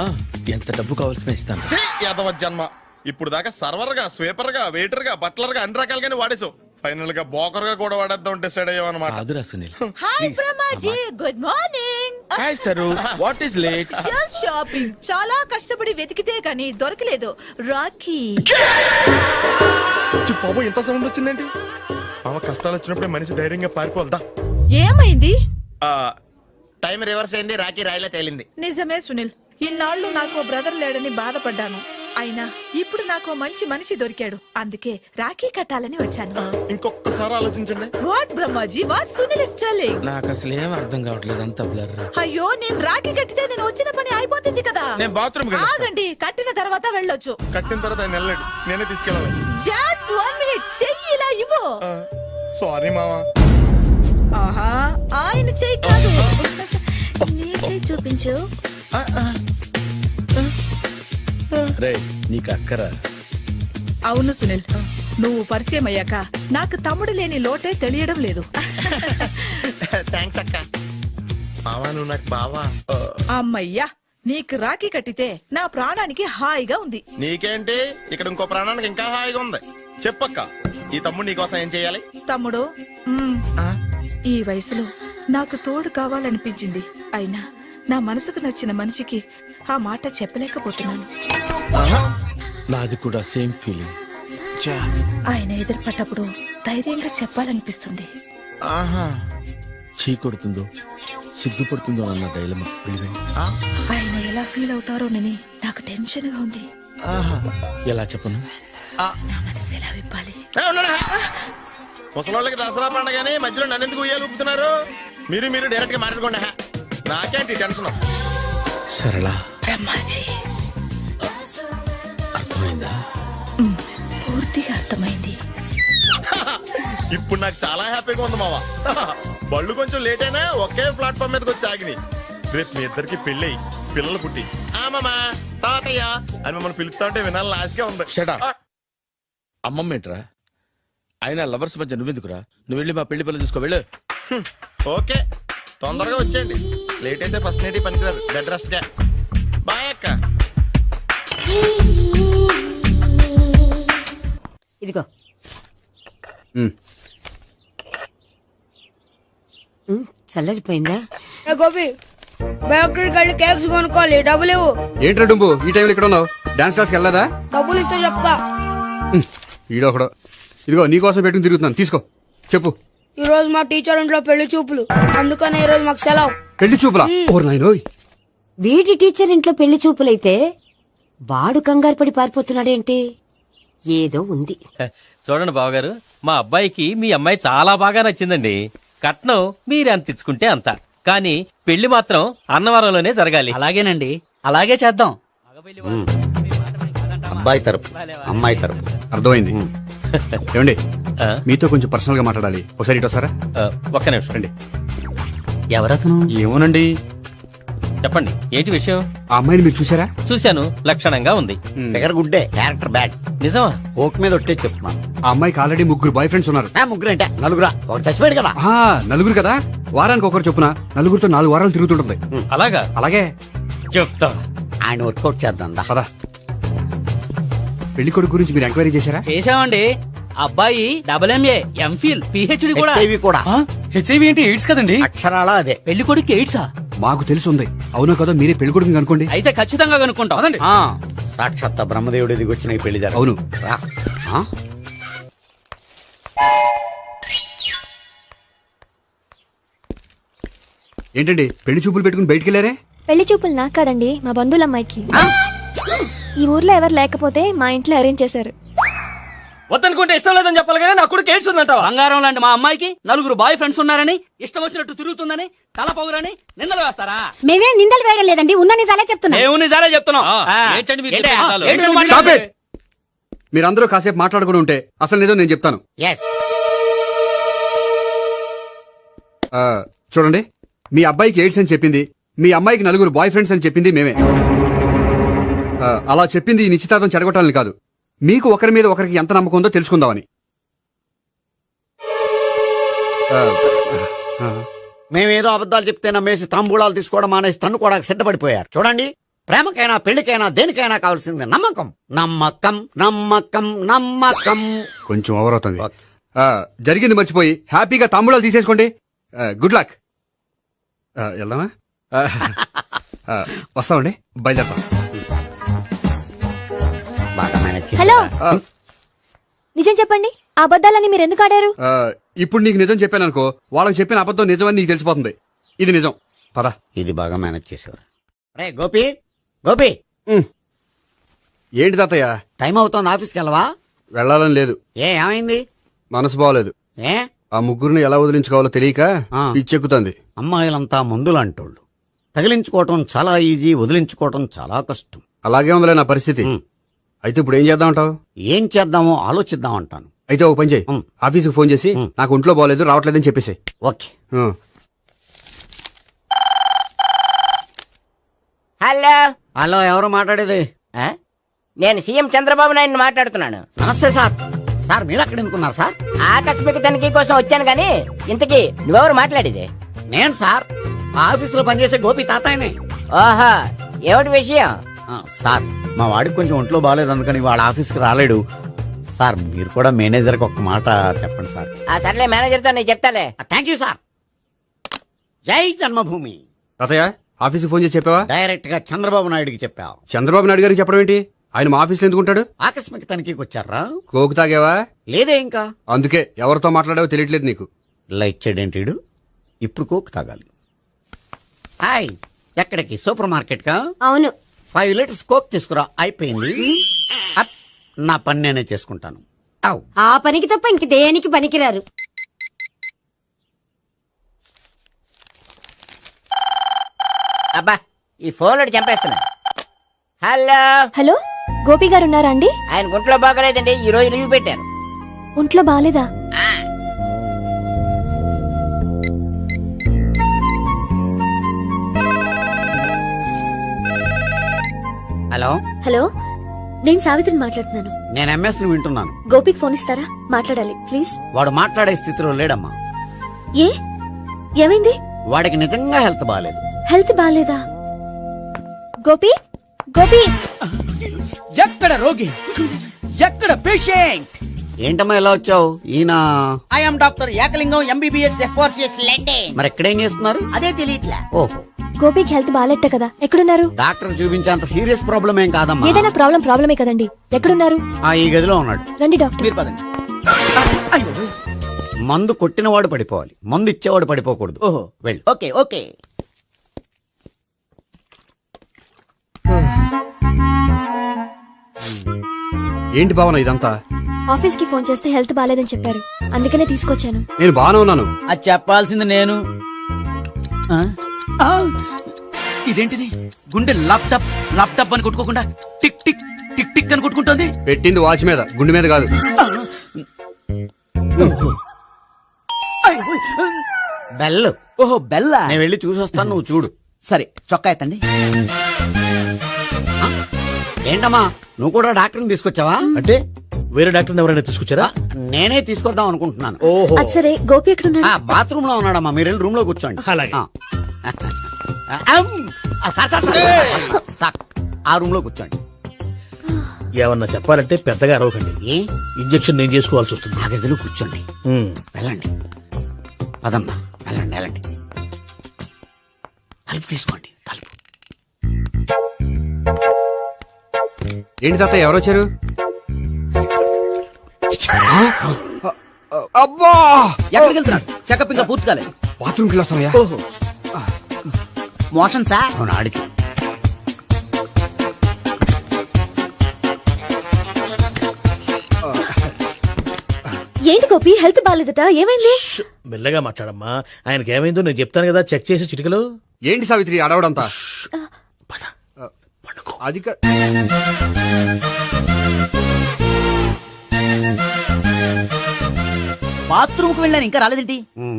ఎంత డబ్బు కావాల్సిన ఇస్తాను. యాదవ జన్మ. ఇప్పుడు దాకా సర్వర్ గా, స్వీపర్ గా, వెయిటర్ గా, బట్లర్ గా అన్ని రకాలుగానే వాడేసావు. ఫైనల్ గా బోకర్ గా కూడా వాడేద్దాం డిసైడ్ అయ్యామన్నమాట. కాదురా Sunil. Hi Brahmaji, good morning. Hi sir, what is late? Just shopping. చాలా కష్టపడి వెతికితే గానీ దొరకలేదు. రాఖీ. బాబు ఇంత సౌండ్ వచ్చిందేంటి? మామ కష్టాలు వచ్చినప్పుడే మనిషి ధైర్యంగా పారిపోదా. ఏమైంది? టైం రివర్స్ అయింది. రాఖీ రాయిలా తేలింది. నిజమే సునీల్, ఇన్నాళ్ళు నాకు బ్రదర్ లేడని బాధపడ్డాను. అయినా ఇప్పుడు నాకు మంచి మనిషి దొరికాడు. అందుకే రాఖీ కట్టాలని వచ్చాను. ఇంకొకసారి ఆలోచించండి. What Brahmaji, what Sunil is telling? నాకు అసలు ఏం అర్థం కావట్లేదు, అంత బ్లర్. అయ్యో, నేను రాఖీ కట్టితే నేను వచ్చిన పని అయిపోతుంది కదా. నేను బాత్రూమ్ ఆగండి, కట్టిన తర్వాత వెళ్ళొచ్చు. కట్టిన తర్వాత ఆయన వెళ్ళండి, నేనే తీసుకెళ్ళాలి. జస్ట్ 1 మినిట్, చెయ్యి ఇలా ఇవ్వు. సారీ మామా. ఆహా, ఆయన చెయ్యి కాదు, నీ చెయ్యి చూపించు. రే నీకు అక్కరా? అవును సునీల్, నువ్వు పరిచయం అయ్యాక నాకు తమ్ముడు లేని లోటే తెలియడం లేదు. థ్యాంక్స్ అక్క. మావా నువ్వు నాకు బావా. అమ్మయ్యా, నీకు రాఖీ కట్టితే నా ప్రాణానికి హాయిగా ఉంది. నీకేంటి, ఇక్కడ ఇంకో ప్రాణానికి ఇంకా హాయిగా ఉంది. చెప్పక్క, ఈ తమ్ముడు నీకోసం ఏం చేయాలి? తమ్ముడు, ఈ వయసులో నాకు తోడు కావాలనిపించింది. అయినా నా మనసుకు నచ్చిన మనిషికి ఆ మాట చెప్పలేకపోతున్నాను. నాది కూడా సేమ్ ఫీలింగ్. ఆయన ఎదురుపడ్డప్పుడు ధైర్యంగా చెప్పాలనిపిస్తుంది. ఆహా, చీ కొడుతుందో సిగ్గుపడుతుందో అన్న డైలమా. ఆయన ఎలా ఫీల్ అవుతారోనని నాకు టెన్షన్ గా ఉంది. ఎలా చెప్పను? నా మనసు ఎలా విప్పాలి? ముసలోళ్ళకి దసరా పండగని మధ్యలో నన్ను ఎందుకు ఉయ్యాలు ఊపుతున్నారు? మీరు డైరెక్ట్ గా మాట్లాడుకోండి. నాకేంటి టెన్షన్? సరళ, బ్రహ్మాజీ, అర్థమైందా? పూర్తిగా అర్థమైంది. ఇప్పుడు నాకు చాలా హ్యాపీగా ఉంది మావా. బళ్ళు కొంచెం లేట్ అయినా ఒకే ప్లాట్ఫామ్ మీదకి వచ్చి ఆగినాయి. రేపు మీ ఇద్దరికి పెళ్ళి పిల్లలు పుట్టి మామా తాతయ్య అని మమ్మల్ని పిలుస్తా ఉంటే వినాలి లాస్ట్గా ఉంది. Shut up. అమ్మమ్మ ఏంట్రా? అయినా లవర్స్ మధ్య నువ్వెందుకురా? నువ్వు వెళ్ళి మా పెళ్లి పిల్లలు తీసుకో వెళ్ళు. ఓకే, తొందరగా వచ్చేయండి. లేట్ అయితే ఫస్ట్ నైట్ పనికిరారు. బెడ్ రెస్ట్ గా. బాయ్ అక్క. ఇదిగో చల్లరిపోయిందా? గోపి, బేకరీకి వెళ్ళి కేక్స్ కొనుక్కోవాలి. డబ్బులు ఇవ్వు. ఏంట్రా డుంబు ఈ టైంలో ఇక్కడ ఉన్నావు? డాన్స్ క్లాస్కి వెళ్ళదా? డబ్బులు ఇస్తే చెప్తా. ఈడొకడు ఇదిగో నీకోసం పెట్టుకుని తిరుగుతున్నాను, తీసుకో. చెప్పు. ఈ రోజు మా టీచర్ ఇంట్లో పెళ్లి చూపులు, అందుకనే ఈ రోజు మాకు సెలవు. పెళ్లి చూపులా? ఓర్ నాయనోయ్. వీడి టీచర్ ఇంట్లో పెళ్లి చూపులైతే వాడు కంగారు పడి పారిపోతున్నాడేంటి? ఏదో ఉంది. చూడండి బావగారు, మా అబ్బాయికి మీ అమ్మాయి చాలా బాగా నచ్చిందండి. కట్నం మీరు ఎంత ఇచ్చుకుంటే అంత, కానీ పెళ్లి మాత్రం అన్నవరంలోనే జరగాలి. అలాగేనండి, అలాగే చేద్దాం. అబ్బాయి తరపు అమ్మాయి తరపు. అర్థమైంది. ఏమండి, ఆ? మీతో కొంచెం పర్సనల్ గా మాట్లాడాలి. ఒకసారి ఇటు వస్తారా? ఒక్క నిమిషం రండి. ఎవరతను? ఏమోనండి. చెప్పండి, ఏంటి విషయం? ఆ అమ్మాయిని మీరు చూసారా? చూశాను, లక్షణంగా ఉంది. ఫిగర్ గుడ్డే, క్యారెక్టర్ బ్యాడ్. నిజమా? ఓక్ మీద ఒట్టే చెప్తున్నాను. ఆ అమ్మాయికి ఆల్రెడీ 3 బాయ్ ఫ్రెండ్స్ ఉన్నారు. ముగ్గురంటే నలుగురా, ఒకటి చచ్చిపోయాడు కదా. ఆ, నలుగురు కదా, వారానికి ఒకరు చొప్పున నలుగురితో 4 వారాలు తిరుగుతుంటుంది. అలాగా? అలాగే. చెప్తా. ఆయన వర్కౌట్ చేద్దాం దా. పదా. పెళ్లి కొడుకు గురించి మీరు ఎంక్వైరీ చేశారా? చేసామండి. అబ్బాయి MA, MPhil, PhD కూడా. HIV కూడా. హెచ్ఐవి ఏంటి? ఎయిడ్స్ కదండి. అక్షరాల అదే. పెళ్లి కొడుకు ఎయిడ్సా? మాకు తెలుసుంది. అవునో కదా, మీరే పెళ్లి కొడుకుని అనుకోండి. అయితే ఖచ్చితంగా కనుక్కుంటాం. సాక్షాత్ బ్రహ్మదేవుడి దిగి వచ్చిన ఈ పెళ్లి జరగదు. అవును. రా. ఆ? ఏంటండి పెళ్లి చూపులు పెట్టుకుని బయటికి వెళ్ళారే? పెళ్లి చూపులు నాకు కాదండి, మా బంధువుల అమ్మాయికి. ఈ ఊర్లో ఎవరు లేకపోతే మా ఇంట్లో అరేంజ్ చేశారు. వద్దనుకుంటే ఇష్టం లేదని చెప్పాలి కానీ నా కూడా ఎయిడ్స్ ఉందంటావా? బంగారం లాంటి మా అమ్మాయికి 4 బాయ్ ఫ్రెండ్స్ ఉన్నారని, ఇష్టం వచ్చినట్టు తిరుగుతుందని, తల పొగురని నిందలు వేస్తారా? మేమే నిందలు వేయడం లేదండి, ఉన్న నిజాలే చెప్తున్నా. మేము నిజాలే చెప్తున్నాం. ఏంటండి మీరు ఏంటి? చెప్పే నిజాలు? ఏంటి నువ్వు Stop మాట్లాడేది? it! మీరందరూ కాసేపు మాట్లాడుకుని ఉంటే అసలు నిజం నేను చెప్తాను. Yes. చూడండి, మీ అబ్బాయికి ఎయిడ్స్ అని చెప్పింది, మీ అమ్మాయికి 4 బాయ్ ఫ్రెండ్స్ అని చెప్పింది మేమే. అలా చెప్పింది ఈ నిశ్చితార్థం చెడగొట్టాలని కాదు, మీకు ఒకరి మీద ఒకరికి ఎంత నమ్మకం ఉందో తెలుసుకుందామని. మేమేదో అబద్ధాలు చెప్తే నమ్మేసి తాంబూలాలు తీసుకోవడం మానేసి తన్నుకోవడానికి సిద్ధపడిపోయారు. చూడండి, ప్రేమకైనా పెళ్లికైనా దేనికైనా కావాల్సింది నమ్మకం. నమ్మకం నమ్మకం నమ్మకం. కొంచెం ఓవర్ అవుతుంది. జరిగింది మర్చిపోయి హ్యాపీగా తాంబూలాలు తీసేసుకోండి. Good luck. వెళ్దామా? వస్తామండి, బయలుదేరతాం. బాగా మేనేజ్ చేశారా? హలో, నిజం చెప్పండి, ఆ అబద్ధాలని మీరు ఎందుకు ఆడారు? ఇప్పుడు నీకు నిజం చెప్పాను అనుకో, వాళ్ళకి చెప్పిన అబద్ధం నిజమని నీకు తెలిసిపోతుంది. ఇది నిజం. పద. ఇది బాగా మేనేజ్ చేసేవారు. రే గోపి, గోపి, ఏంటి తాతయ్య? టైం అవుతోంది, ఆఫీస్కి వెళ్ళవా? వెళ్ళాలని లేదు. ఏమైంది? మనసు బాగోలేదు. ఏ ఆ ముగ్గురిని ఎలా వదిలించుకోవాలో తెలియక ఆ. పిచ్చెక్కుతుంది. అమ్మాయిలంతా మందులంటోళ్ళు. తగిలించుకోవటం చాలా ఈజీ, వదిలించుకోవటం చాలా కష్టం. అలాగే ఉందిలే నా పరిస్థితి. అయితే ఇప్పుడు ఏం చేద్దామంటావు? ఏం చేద్దామో ఆలోచిద్దాం అంటాను. అయితే ఓ పని చేయి, ఆఫీస్కి ఫోన్ చేసి నాకు ఒంట్లో బాగోలేదు రావట్లేదని చెప్పేసి. ఓకే. హలో, హలో, ఎవరు మాట్లాడేది? నేను సీఎం చంద్రబాబు నాయుడు మాట్లాడుతున్నాను. నమస్తే సార్. సార్ మీరు అక్కడ ఎందుకున్నారు సార్? ఆకస్మిక తనిఖీ కోసం వచ్చాను గాని, ఇంతకీ నువ్వెవరు మాట్లాడేది? నేను సార్, ఆ ఆఫీసులో పనిచేసే గోపి తాతాయనే. ఓహో, ఏమిటి విషయం? సార్, మా వాడికి కొంచెం ఒంట్లో బాగాలేదు, అందుకని వాళ్ళ ఆఫీస్కి రాలేడు. సార్ మీరు కూడా మేనేజర్కి ఒక మాట చెప్పండి సార్. ఆ సర్లే, మేనేజర్తో నేను చెప్తాలే. Thank you sir. జై జన్మభూమి. తాతయ్య, ఆఫీస్కి ఫోన్ చేసి చెప్పావా? డైరెక్ట్ గా చంద్రబాబు నాయుడుకి చెప్పావు. చంద్రబాబు నాయుడు గారికి చెప్పడం ఏంటి? ఆయన మా ఆఫీస్లో ఎందుకుంటాడు? ఆకస్మిక తనిఖీకి వచ్చారా? కోకు తాగావా? లేదే ఇంకా. అందుకే ఎవరితో మాట్లాడావో తెలియట్లేదు నీకు. లైక్ చేయడేంటిడు? ఇప్పుడు కోక్ తాగాలి. హాయ్, ఎక్కడికి? సూపర్ మార్కెట్ కా? అవును. 5 లీటర్స్ కోక్ తీసుకురా. అయిపోయింది. అప్, నా పని నేనే చేసుకుంటాను. ఔ. ఆ పనికి తప్ప ఇంక దేనికి పనికిరారు. అబ్బా, ఈ ఫోన్ చంపేస్తున్నా. హలో హలో, గోపి గారు ఉన్నారా అండి? ఆయన గుంట్లో బాగలేదండి, ఈ రోజు లీవ్ పెట్టారు. ఒంట్లో బాలేదా? హలో, హలో, నేను సావిత్రిని మాట్లాడుతున్నాను. నేను ఎంఎస్ని వింటున్నాను. గోపికి ఫోన్ ఇస్తారా? మాట్లాడాలి ప్లీజ్. వాడు మాట్లాడే స్థితిలో లేడమ్మా. ఏ, ఏమైంది? వాడికి నిజంగా హెల్త్ బాగాలేదు. హెల్త్ బాలేదా? గోపి, గోపి, ఎక్కడ రోగి, ఎక్కడ పేషెంట్? ఏంటమ్మా ఇలా వచ్చావు? ఈయన I'm doctor Ekalingam, MBBS FRCS London. మరి ఎక్కడేం చేస్తున్నారు? అదే తెలియట్లే. ఓహో, గోపికి హెల్త్ బాలేట కదా, ఎక్కడున్నారు? డాక్టర్ చూపించేంత సీరియస్ ప్రాబ్లం ఏం కాదమ్మా. ఏదైనా ప్రాబ్లమే కదండి, ఎక్కడున్నారు? ఈ గదిలో ఉన్నాడు. రండి డాక్టర్. మీరు పదండి. మందు కొట్టినవాడు పడిపోవాలి, మందు ఇచ్చేవాడు పడిపోకూడదు. ఓహో వెళ్ళు. Okay okay. ఏంటి భావన ఇదంతా? ఆఫీస్ కి ఫోన్ చేస్తే హెల్త్ బాలేదని చెప్పారు, అందుకనే తీసుకొచ్చాను. నేను బాగానే ఉన్నాను. అది చెప్పాల్సింది నేను. ఇదేంటిది గుండె లాప్టాప్ లాప్టాప్ అని కొట్టుకోకుండా టిక్ టిక్ టిక్ టిక్ అని కొట్టుకుంటుంది. పెట్టింది వాచ్ మీద, గుండె మీద కాదు. బెల్. ఓహో బెల్లా. నేను వెళ్ళి చూసొస్తాను, నువ్వు చూడు. సరే చొక్కా ఎత్తండి. ఏంటమ్మా, నువ్వు కూడా డాక్టర్ని తీసుకొచ్చావా? అంటే వేరే డాక్టర్ ఎవరైనా తీసుకొచ్చారా? నేనే తీసుకొద్దాం అనుకుంటున్నాను. ఓహో అది సరే, గోపి ఎక్కడున్నాడు? బాత్రూమ్ లో ఉన్నాడమ్మా, మీరు వెళ్ళి రూమ్ లో కూర్చోండి. అలాగే. సార్, ఆ రూమ్ లో కూర్చోండి. ఏమన్నా చెప్పాలంటే పెద్దగా అరవకండి. ఏ ఇంజెక్షన్ నేను చేసుకోవాల్సి వస్తుంది. ఆ గదిలో కూర్చోండి. వెళ్ళండి, పదమ్మా, వెళ్ళండి వెళ్ళండి. తలుపు తీసుకోండి, తలుపు. ఏంటి తాత ఎవరు వచ్చారు? అబ్బా, ఎక్కడికి వెళ్తున్నాడు? చెకప్ ఇంకా పూర్తి కాలేదు. బాత్రూమ్కి వస్తానయ్యా. ఓహో మోషన్ సార్. అవును, ఆడికి. ఏంటి గోపి, హెల్త్ బాలేదట, ఏమైంది? మెల్లగా మాట్లాడమ్మా. ఆయనకి ఏమైందో నేను చెప్తాను కదా, చెక్ చేసి చిటికలు. ఏంటి సావిత్రి అడవడంతా? అది బాత్రూమ్ కు వెళ్ళాను ఇంకా రాలేదేంటి?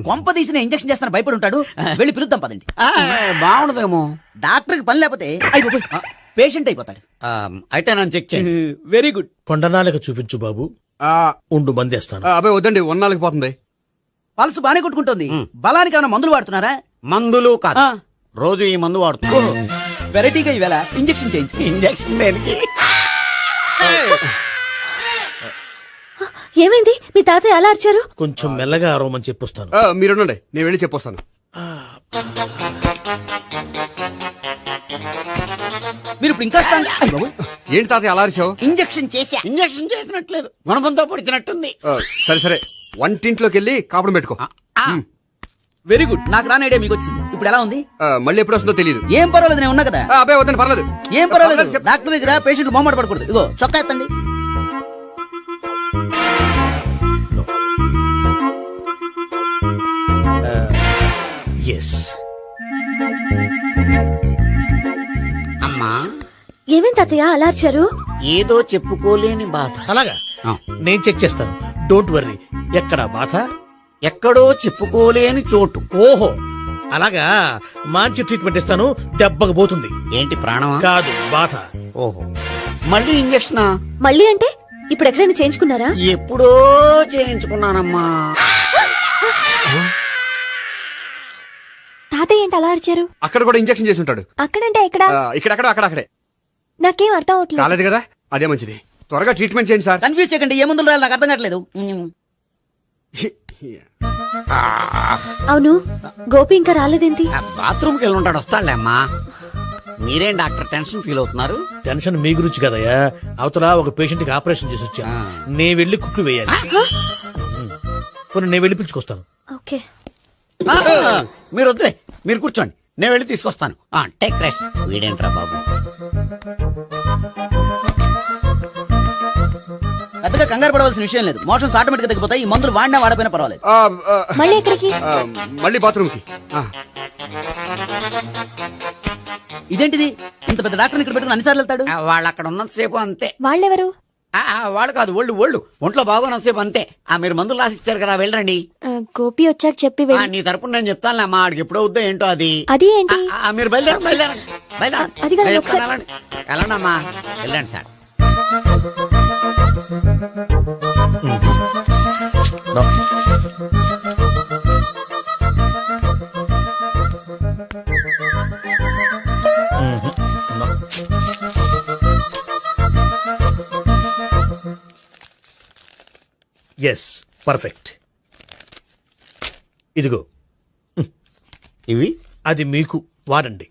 కొంప తీసిన ఇంజక్షన్ చేస్తాను భయపడి ఉంటాడు. వెళ్ళి పిలుద్దాం పదండి. బాగుండదేమో. డాక్టర్ కి పని లేకపోతే పేషెంట్ అయిపోతాడు. అయితే నన్ను చెక్ చేయండి. Very good. కొండనాలకు చూపించు బాబు. ఉండు మందేస్తాను. అబ్బాయి వద్దండి, ఉన్నాళ్ళకి పోతుంది. పల్సు బానే కొట్టుకుంటుంది. బలానికి ఏమైనా మందులు వాడుతున్నారా? మందులు కాదు, రోజు ఈ మందు వాడుతున్నా. వెరైటీగా ఈవేళ ఇంజక్షన్ చేయించు. ఇంజక్షన్ దేనికి? ఏమైంది? మీ తాతయ్య అలా అరిచారు? కొంచెం మెల్లగా అరవమని చెప్పొస్తాను. మీరుండండి, నేను వెళ్ళి చెప్పొస్తాను. మీరు ఇప్పుడు ఇంకా ఏంటి తాతయ్య అలా అరిచావు? ఇంజక్షన్ చేసా. ఇంజక్షన్ చేసినట్లేదు, గుణపంతో పొడిచినట్టుంది. సరే సరే, వంటింట్లోకి వెళ్ళి కాపుడు పెట్టుకో. Very good. నాకు రాని ఐడియా మీకు వచ్చింది. ఇప్పుడు ఎలా ఉంది? మళ్ళీ ఎప్పుడు వస్తుందో తెలియదు. ఏం పర్వాలేదు, నేను ఉన్నా కదా. అబ్బాయి వద్దండి, పర్లేదు. ఏం పర్వాలేదు. డాక్టర్ దగ్గర పేషెంట్ మొహమాట పడకూడదు. ఇగో చొక్కా ఎత్తండి. ఎస్. అమ్మా, ఏమేం తాతయ్య అలా అరిచారు? ఏదో చెప్పుకోలేని బాధ. అలాగా, నేను చెక్ చేస్తాను. Don't worry. ఎక్కడ బాధ? ఎక్కడో చెప్పుకోలేని చోటు. ఓహో అలాగా, మంచి ట్రీట్మెంట్ ఇస్తాను. దెబ్బకు పోతుంది. ఏంటి, ప్రాణమా? కాదు, బాధ. ఓహో, మళ్ళీ ఇంజక్షనా? మళ్ళీ అంటే ఇప్పుడు ఎక్కడైనా చేయించుకున్నారా? ఎప్పుడో చేయించుకున్నానమ్మా. తాతయ్య ఏంటి అలా అరిచారు? అక్కడ కూడా ఇంజక్షన్ చేసి ఉంటాడు. అక్కడంటే ఎక్కడ? ఇక్కడక్కడ అక్కడే. నాకేం అర్థం అవట్లేదు. కాలేదు కదా, అదే మంచిది. త్వరగా ట్రీట్మెంట్ చేయండి సార్. కన్ఫ్యూజ్ చేయకండి. ఏ మందులు రాయాలి నాకు అర్థం కావట్లేదు. అవును, గోపి ఇంకా రాలేదేంటి? బాత్రూమ్కి వెళ్ళి ఉంటాడు, వస్తాడులే అమ్మా. మీరేం డాక్టర్ టెన్షన్ ఫీల్ అవుతున్నారు? టెన్షన్ మీ గురించి కదయ్యా. అవతల ఒక పేషెంట్ కి ఆపరేషన్ చేసి వచ్చా. నేను వెళ్ళి కుట్లు వేయాలి. కొన్ని నేను వెళ్ళి పిలుచుకొస్తాను. ఓకే. మీరు వద్దులే, మీరు కూర్చోండి, నేను వెళ్ళి తీసుకొస్తాను. Take rest. వీడేంట్రా బాబు. పెద్దగా కంగారు పడవలసిన విషయం లేదు. మోషన్స్ ఆటోమేటిక్ గా తగ్గిపోతాయి. ఈ మందులు వాడినా వాడపోయినా పర్వాలేదు. మళ్ళీ ఎక్కడికి? మళ్ళీ బాత్రూమ్కి. ఇదేంటిది? ఇంత పెద్ద డాక్టర్ ఇక్కడ పెట్టుకుని అన్నిసార్లు వెళ్తాడు? వాళ్ళు అక్కడ ఉన్నంతసేపు అంతే. వాళ్ళెవరు? వాళ్ళు కాదు, ఒళ్ళు ఒంట్లో బాగోనంతసేపు అంతే. మీరు మందులు రాసి ఇచ్చారు కదా, వెళ్ళండి. గోపి వచ్చాక చెప్పి నీ తరపున నేను చెప్తానులే అమ్మా. ఆడికి ఎప్పుడో వద్దో ఏంటో అది. అది ఏంటి? మీరు బయలుదేరండి. అది కాదు, ఒకసారి- వెళ్ళండి అమ్మా, వెళ్ళండి సార్. Yes, perfect. ఇదిగో ఇవి అది మీకు వాడండి.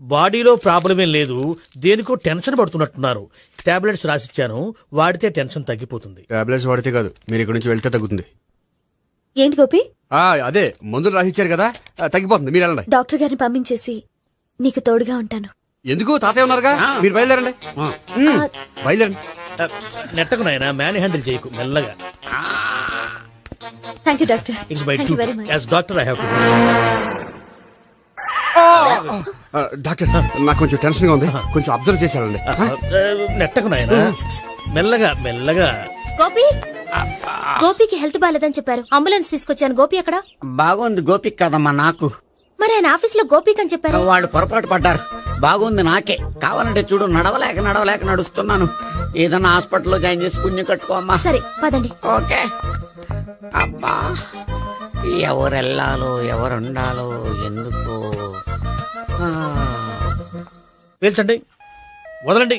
బాడీలో ప్రాబ్లం ఏం లేదు, దేనికో టెన్షన్ పడుతున్నట్టున్నారు. టాబ్లెట్స్ రాసిచ్చాను, వాడితే టెన్షన్ తగ్గిపోతుంది. టాబ్లెట్స్ వాడితే కాదు, మీరు ఇక్కడి నుంచి వెళ్తే తగ్గుతుంది. ఏంటి గోపి? అదే మందులు రాసిచ్చారు కదా, తగ్గిపోతుంది. మీరు వెళ్ళండి. డాక్టర్ గారిని పంపించేసి నీకు తోడుగా ఉంటాను. ఎందుకు? తాతయ్య ఉన్నారుగా, మీరు బయలుదేరండి. బయలుదేరండి. నెట్టకు నాయనా, మ్యాన్ హ్యాండిల్ చేయకు, మెల్లగా. Thank you doctor. It's my Thank you very much. As doctor I have to. Doctor, నాకు కొంచెం టెన్షన్ గా ఉంది, కొంచెం అబ్జర్వ్ చేశారండి. నెట్టకు నాయనా, మెల్లగా మెల్లగా. గోపి, గోపికి హెల్త్ బాలేదని చెప్పారు, అంబులెన్స్ తీసుకొచ్చాను. గోపి ఎక్కడ? బాగుంది గోపిక్ కదమ్మా నాకు. మరి ఆయన ఆఫీస్ లో గోపిక్ అని చెప్పారు. వాళ్ళు పొరపాటు పడ్డారు. బాగుంది నాకే. కావాలంటే చూడు, నడవలేక నడుస్తున్నాను. ఏదన్నా హాస్పిటల్లో జాయిన్ చేసి పుణ్యం కట్టుకోమ్మా. సరే పదండి. ఓకే. అబ్బా, ఎవరెళ్ళాలో ఎవరుండాలో ఎందుకు? పేల్చండి, వదలండి,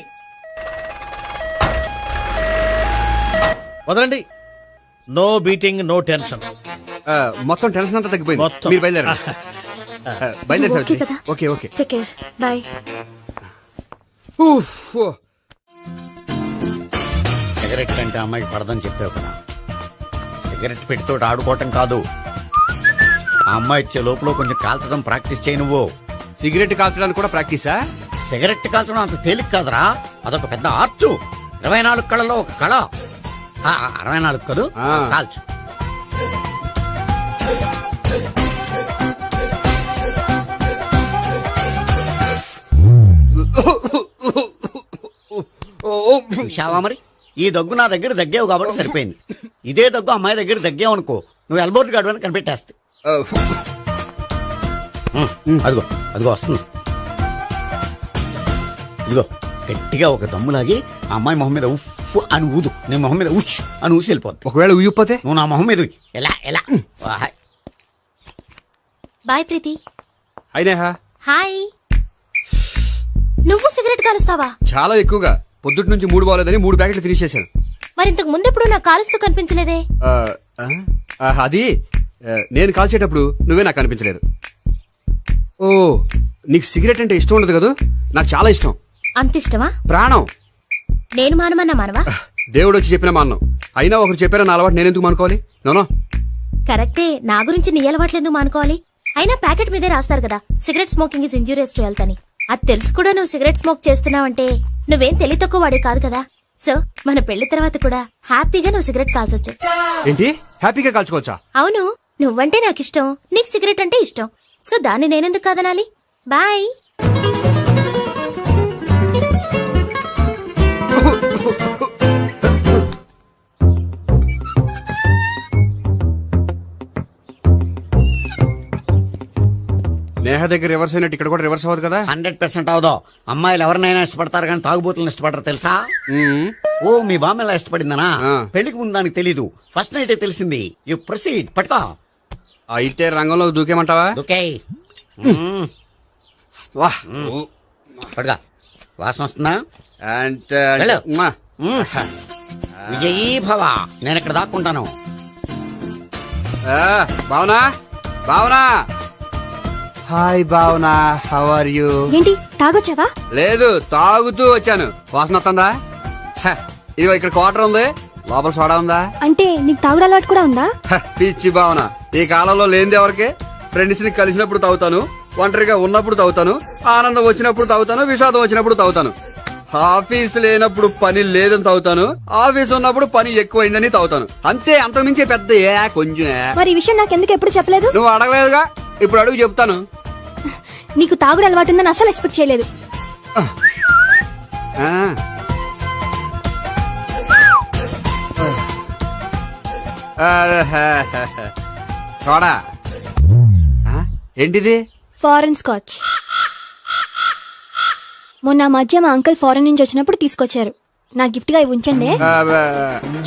వదలండి. No beating, no tension. మొత్తం టెన్షన్ అంతా తగ్గిపోయింది. మొత్తం. మీరు బయలుదేరండి. బయలుదేరి ఓకే కదా? Okay okay. Take care, bye. Cigarette కంటే అమ్మాయికి పడదని చెప్పావు కదా. సిగరెట్ పెట్టుతో ఆడుకోవటం కాదు, ఆ అమ్మాయి ఇచ్చే లోపల కొంచెం కాల్చడం ప్రాక్టీస్ చేయి నువ్వు. సిగరెట్ కాల్చడానికి కూడా ప్రాక్టీసా? సిగరెట్ కాల్చడం అంత తేలిక కాదురా, అదొక పెద్ద ఆర్ట్. 24 కళలో ఒక కళ. 64 కదూ, కాల్చు. చూశావా మరి, ఈ దగ్గు నా దగ్గర దగ్గేవు కాబట్టి సరిపోయింది. ఇదే దగ్గు అమ్మాయి దగ్గర దగ్గేవు అనుకో, నువ్వు ఎల్బోర్డ్ గాడు అని కనిపెట్టేస్తే. అదిగో అదిగో వస్తుంది. ఇదిగో గట్టిగా ఒక దమ్ములాగి ఆ అమ్మాయి మొహం మీద ఉఫ్ అని ఊదు, నీ మొహం మీద ఉచ్ అని ఊసి వెళ్ళిపోద్ది. ఒకవేళ ఊయకపోతే నువ్వు నా మొహం మీద ఎలా ఎలా. బాయ్ ప్రీతి. అయినా హాయ్. నువ్వు సిగరెట్ కాలుస్తావా? చాలా ఎక్కువగా. పొద్దుటి నుంచి 3 బాలేదని 3 ప్యాకెట్లు ఫినిష్ చేశాను. మరి ఇంతకు ముందెప్పుడు నాకు కాలుస్తూ కనిపించలేదే? అది నేను కాల్చేటప్పుడు నువ్వే నాకు కనిపించలేదు. ఓ, నీకు సిగరెట్ అంటే ఇష్టం ఉండదు కదా? నాకు చాలా ఇష్టం. అంత ఇష్టమా? ప్రాణం. నేను మానమన్నా మానవా? దేవుడు వచ్చి చెప్పిన మానం. అయినా ఒకరు చెప్పారా నా అలవాటు నేనెందుకు మానుకోవాలి? నోనో. కరెక్టే, నా గురించి నీ అలవాట్లెందుకు మానుకోవాలి? అయినా ప్యాకెట్ మీదే రాస్తారు కదా, cigarette smoking is injurious to health అని. అది తెలుసు కూడా నువ్వు సిగరెట్ స్మోక్ చేస్తున్నావంటే నువ్వేం తెలివి తక్కువ వాడే కాదు కదా. సో మన పెళ్లి తర్వాత కూడా హ్యాపీగా నువ్వు సిగరెట్ కాల్చొచ్చు. ఏంటి? హ్యాపీగా కాల్చుకోవచ్చా? అవును, నువ్వంటే నాకు ఇష్టం, నీకు సిగరెట్ అంటే ఇష్టం. సో దాన్ని నేనెందుకు కాదనాలి? బాయ్. నేహ దగ్గర రివర్స్ అయినట్టు ఇక్కడ కూడా రివర్స్ అవ్వదు కదా? 100% అవదో. అమ్మాయిలు ఎవరినైనా ఇష్టపడతారు కానీ తాగుబోతులను ఇష్టపడరు తెలుసా? ఓ, మీ బామ్మ ఎలా ఇష్టపడిందనా? పెళ్లికి ముందు దానికి తెలీదు, ఫస్ట్ నైటే తెలిసింది. You proceed. పట్టుకో. అయితే రంగంలో దూకేమంటావా? ఓకే. వాహ్, పట్టుకో. వాసన వస్తుందా? వెళ్ళు. విజయీ భవ. నేను ఇక్కడ దాక్కుంటాను. Bhavana, Bhavana. Hi Bhavana, how are you? ఏంటి తాగొచ్చావా? లేదు, తాగుతూ వచ్చాను. వాసన వస్తుందా? ఇదిగో ఇక్కడ క్వార్టర్ ఉంది, లోపల సోడా ఉందా? అంటే నీకు తాగుడు అలవాటు కూడా ఉందా? పిచ్చి భావన, ఈ కాలంలో లేనిది ఎవరికి? ఫ్రెండ్స్ ని కలిసినప్పుడు తాగుతాను, ఒంటరిగా ఉన్నప్పుడు తాగుతాను, ఆనందం వచ్చినప్పుడు తాగుతాను, విషాదం వచ్చినప్పుడు తాగుతాను. ఆఫీస్ లేనప్పుడు పని లేదని తాగుతాను, ఆఫీస్ ఉన్నప్పుడు పని ఎక్కువైందని తాగుతాను. అంతే, అంతకుమించే పెద్ద కొంచెం. మరి ఈ విషయం నాకెందుకు ఎప్పుడు చెప్పలేదు? నువ్వు అడగలేదుగా, ఇప్పుడు అడుగు చెప్తాను. నీకు తాగుడు అలవాటు ఉందని అసలు ఎక్స్పెక్ట్ చేయలేదు. సోడా ఏంటిది? Foreign scotch. మొన్న మధ్య మా అంకుల్ ఫారెన్ నుంచి వచ్చినప్పుడు తీసుకొచ్చారు. నా గిఫ్ట్ గా ఇవి ఉంచండి.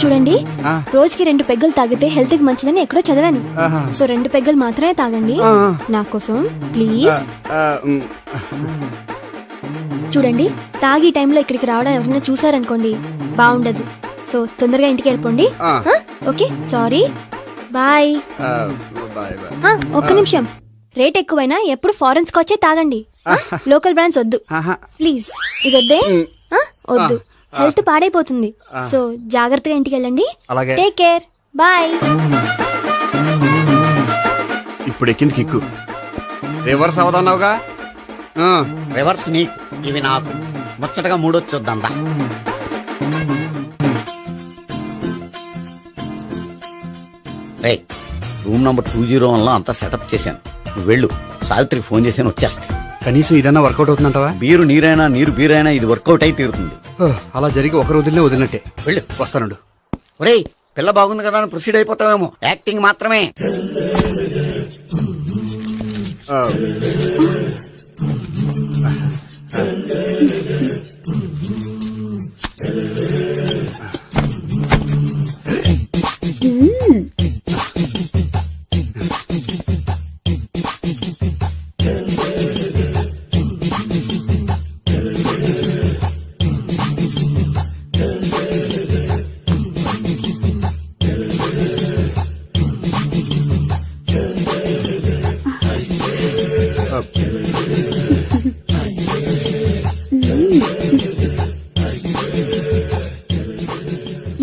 చూడండి, రోజుకి 2 పెగ్గులు తాగితే హెల్త్ కి మంచిదని ఎక్కడో చదివాను. సో 2 పెగ్గులు మాత్రమే తాగండి నా కోసం ప్లీజ్. చూడండి, తాగి టైంలో ఇక్కడికి రావడం ఎవరైనా చూసారనుకోండి బాగుండదు. సో తొందరగా ఇంటికి వెళ్ళిపోండి. Okay, sorry, bye. ఒక్క నిమిషం, రేట్ ఎక్కువైనా ఎప్పుడు ఫారెన్ స్కాచే తాగండి. లోకల్ బ్రాండ్స్ వద్దు ఆహా. ప్లీజ్ ఇది వద్దే వద్దు హెల్త్ పాడైపోతుంది సో జాగ్రత్తగా ఇంటికి వెళ్ళండి అలాగే. టేక్ కేర్ బాయ్ ఇప్పుడు ఎక్కింది కిక్కు రివర్స్ అవదన్నావుగా రివర్స్ నీకు ఇవి నాకు ముచ్చటగా మూడొచ్చు చూద్దాం దా. రేయ్, రూమ్ నంబర్ 201 లో అంతా సెటప్ చేశాను. నువ్వు వెళ్ళు, సావిత్రికి ఫోన్ చేశాను, వచ్చేస్తా. కనీసం ఇదన్నా వర్కౌట్ అవుతుందంటావా? బీరు నీరైనా నీరు బీరైనా ఇది వర్కౌట్ అయి తీరుతుంది. అలా జరిగి ఒక రోజులనే వదిలినట్టే. వెళ్ళు. వస్తానుండు. ఒరేయ్, పిల్ల బాగుంది కదా అని ప్రొసీడ్ అయిపోతావేమో. యాక్టింగ్ మాత్రమే.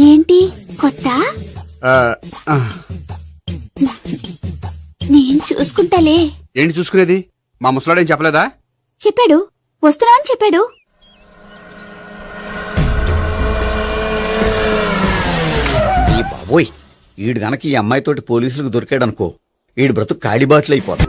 ఏంటి కొత్త నేను చూసుకుంటాలే ఏంటి చూసుకునేది? మా ముసలాడేం చెప్పలేదా? చెప్పాడు వస్తున్నా అని చెప్పాడు. ఈ బాబోయ్, ఈడు గనక ఈ అమ్మాయితోటి పోలీసులకు దొరికాడనుకో, ఈడు బ్రతుకు కాళీబాట్లు అయిపోతాడు.